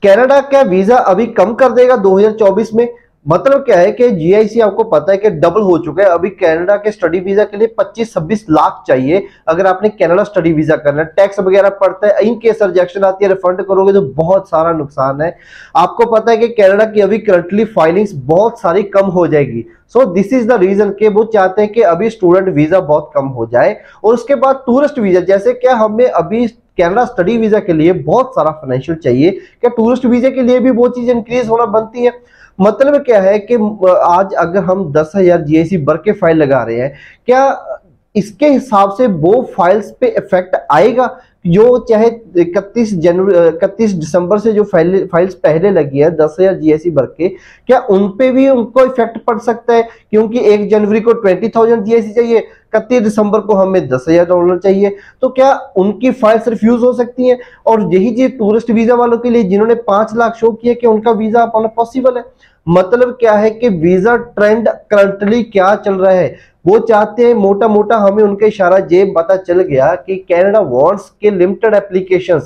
Canada क्या visa अभी कम कर देगा 2024 में? मतलब क्या है कि जीआईसी आपको पता है कि डबल हो चुका है। अभी कनाडा के स्टडी वीजा के लिए 25-26 लाख चाहिए अगर आपने कनाडा स्टडी वीजा करना है। टैक्स वगैरह पड़ता है, इन केस रिजेक्शन आती है, रिफंड करोगे तो बहुत सारा नुकसान है। आपको पता है कि कनाडा की अभी करंटली फाइलिंग्स बहुत सारी कम हो जाएगी। So this is the reason कि वो चाहते हैं कि अभी स्टूडेंट वीजा बहुत कम हो जाए और उसके बाद टूरिस्ट वीजा, जैसे क्या हमें अभी कनाडा स्टडी वीजा के लिए बहुत सारा फाइनेंशियल चाहिए, क्या टूरिस्ट वीजा के लिए भी वो चीज इंक्रीज होना बनती है। मतलब क्या है कि आज अगर हम 10,000 जीआईसी भर के फाइल लगा रहे हैं, क्या इसके हिसाब से वो फाइल्स पे इफेक्ट आएगा? जो चाहे 31 दिसंबर से जो फाइल्स पहले लगी है 10,000 जीएससी भर के, क्या उन पे भी उनको इफेक्ट पड़ सकता है? क्योंकि 1 जनवरी को 20,000 जीएससी चाहिए, 31 दिसंबर को हमें $10,000 चाहिए, तो क्या उनकी फाइल्स रिफ्यूज हो सकती हैं? और यही चीज टूरिस्ट वीजा वालों के लिए जिन्होंने 5 लाख शो किया कि उनका वीजा पाना पॉसिबल है। मतलब क्या है कि वीजा ट्रेंड करंटली क्या चल रहा है, वो चाहते हैं मोटा मोटा हमें उनका इशारा ये पता चल गया कि कनाडा वांट्स के लिमिटेड एप्लीकेशन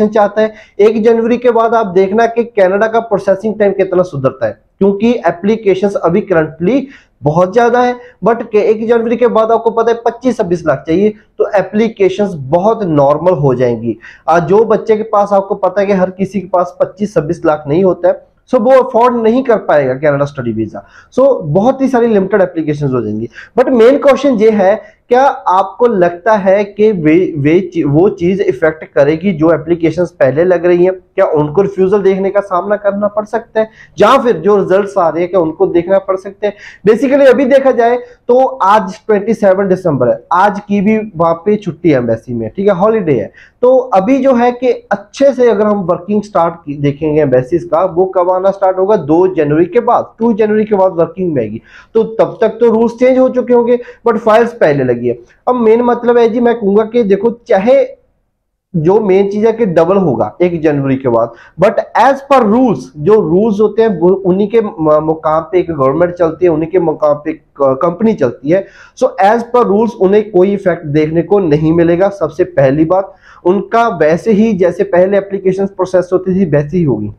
चाहता है। 1 जनवरी के बाद आप देखना कि कनाडा का प्रोसेसिंग टाइम कितना सुधरता है, क्योंकि एप्लीकेशंस अभी करंटली बहुत ज्यादा है, बट 1 जनवरी के बाद आपको पता है 25-26 लाख चाहिए, तो एप्लीकेशंस बहुत नॉर्मल हो जाएंगी। आज जो बच्चे के पास, आपको पता है कि हर किसी के पास 25-26 लाख नहीं होता है, सो वो अफोर्ड नहीं कर पाएगा कनाडा स्टडी वीजा। सो बहुत ही सारी लिमिटेड एप्लीकेशंस हो जाएंगी। बट मेन क्वेश्चन ये है, क्या आपको लगता है कि वो चीज इफेक्ट करेगी जो एप्लीकेशंस पहले लग रही हैं? क्या उनको रिफ्यूजल देखने का सामना करना पड़ सकता है, या फिर जो रिजल्ट्स आ रहे हैं क्या उनको देखना पड़ सकते हैं? बेसिकली अभी देखा जाए तो आज 27 दिसंबर है, आज की भी वहां पे छुट्टी है एम्बेसी में, ठीक है, हॉलीडे है। तो अभी जो है कि अच्छे से अगर हम वर्किंग स्टार्ट देखेंगे एम्बेसीज का, वो कब आना स्टार्ट होगा? 2 जनवरी के बाद, 2 जनवरी के बाद वर्किंग में आएगी। तो तब तक तो रूल्स चेंज हो चुके होंगे, बट फाइल्स पहले लगी है। अब मेन मतलब है जी, मैं कहूंगा कि देखो, चाहे जो मेन चीज है कि डबल होगा 1 जनवरी के बाद, बट एज पर रूल्स, जो रूल्स होते हैं वो उन्हीं के मुकाम पे एक गवर्नमेंट चलती है, उन्हीं के मुकाम पे कंपनी चलती है। सो एज पर रूल्स उन्हें कोई इफेक्ट देखने को नहीं मिलेगा। सबसे पहली बात, उनका वैसे ही जैसे पहले एप्लीकेशन प्रोसेस होती थी वैसे ही होगी।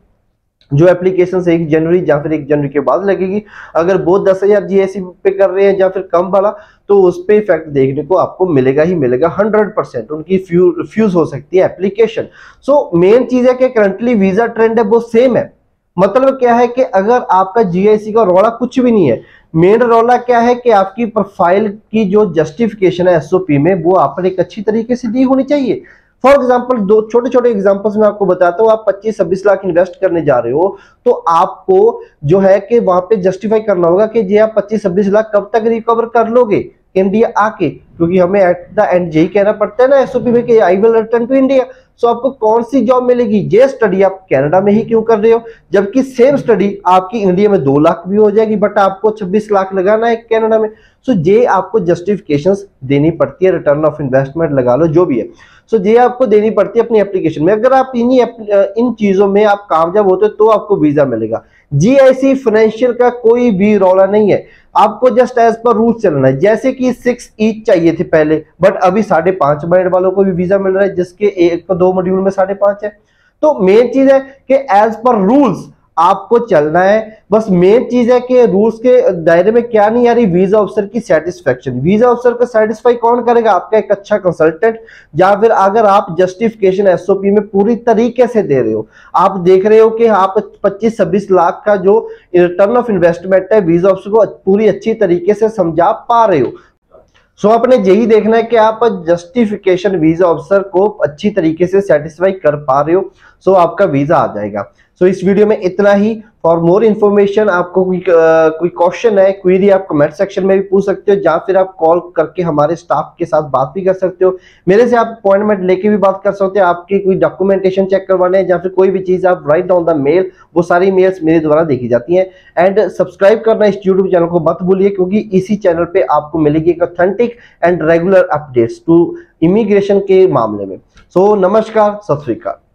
जो एप्लीकेशन 1 जनवरी या फिर 1 जनवरी के बाद लगेगी, अगर वो 10,000 जीएससी पे कर रहे हैं या फिर कम वाला, तो उस पे इफेक्ट देखने को आपको मिलेगा ही मिलेगा। 100% उनकी रिफ्यूज हो सकती है एप्लीकेशन। सो मेन चीज है कि करंटली वीजा ट्रेंड है वो सेम है। मतलब क्या है कि अगर आपका जीआईसी का रौला कुछ भी नहीं है, मेन रौला क्या है कि आपकी प्रोफाइल की जो जस्टिफिकेशन है एसओपी में, वो आपने एक अच्छी तरीके से दी होनी चाहिए। फॉर एग्जाम्पल, 2 छोटे छोटे एग्जाम्पल्स में आपको बताता हूँ। आप 25-26 लाख इन्वेस्ट करने जा रहे हो, तो आपको जो है कि वहां पे जस्टिफाई करना होगा कि ये आप 25-26 लाख कब तक रिकवर कर लोगे इंडिया आके, क्योंकि हमें एट द एंड यही कहना पड़ता है ना एसओपी में कि I will return to India. So आपको कौन सी जॉब मिलेगी? ये स्टडी आप कनाडा में ही क्यों कर रहे हो, जबकि सेम स्टडी आपकी इंडिया में 2 लाख भी हो जाएगी, बट आपको 26 लाख लगाना है कनाडा में। सो ये आपको जस्टिफिकेशंस देनी पड़ती है, रिटर्न ऑफ इन्वेस्टमेंट लगा लो जो भी है। सो ये आपको देनी पड़ती है अपनी एप्लीकेशन में। अगर आप इन चीजों में आप कामयाब होते तो आपको वीजा मिलेगा। जीआईसी फाइनेंशियल का कोई भी रौला नहीं है, आपको जस्ट एज पर रूल चलना है। जैसे कि 6 ईच चाहिए थे पहले, बट अभी 5.5 बैंड वालों को भी वीजा मिल रहा है, जिसके 1-2 मॉड्यूल में 5.5 है। तो मेन चीज है कि एज पर रूल्स आपको चलना है। बस मेन चीज है कि रूल्स के दायरे में क्या नहीं आ रही, वीजा ऑफिसर की सेटिस्फेक्शन। वीजा ऑफिसर को सेटिस्फाई कौन करेगा? आपका एक अच्छा कंसल्टेंट, या फिर अगर आप जस्टिफिकेशन एसओपी में पूरी तरीके से दे रहे हो, आप देख रहे हो कि आप 25-26 लाख का जो रिटर्न ऑफ इन्वेस्टमेंट है वीजा ऑफिसर को पूरी अच्छी तरीके से समझा पा रहे हो। सो आपने यही देखना है कि आप जस्टिफिकेशन वीजा ऑफिसर को अच्छी तरीके से सेटिस्फाई कर पा रहे हो, सो आपका वीजा आ जाएगा। सो इस वीडियो में इतना ही। फॉर मोर इन्फॉर्मेशन, आपको कोई क्वेश्चन है, क्वेरी, आप कमेंट सेक्शन में भी पूछ सकते हो, या फिर आप कॉल करके हमारे स्टाफ के साथ बात भी कर सकते हो। मेरे से आप अपॉइंटमेंट लेके भी बात कर सकते हो। आपकी कोई डॉक्यूमेंटेशन चेक करवाने हैं या फिर कोई भी चीज आप राइट डाउन द मेल, वो सारी मेल्स मेरे द्वारा देखी जाती हैं। एंड सब्सक्राइब करना इस यूट्यूब चैनल को मत भूलिए, क्योंकि इसी चैनल पे आपको मिलेगी एक authentic and regular updates to immigration के मामले में। सो नमस्कार, सत श्री अकाल।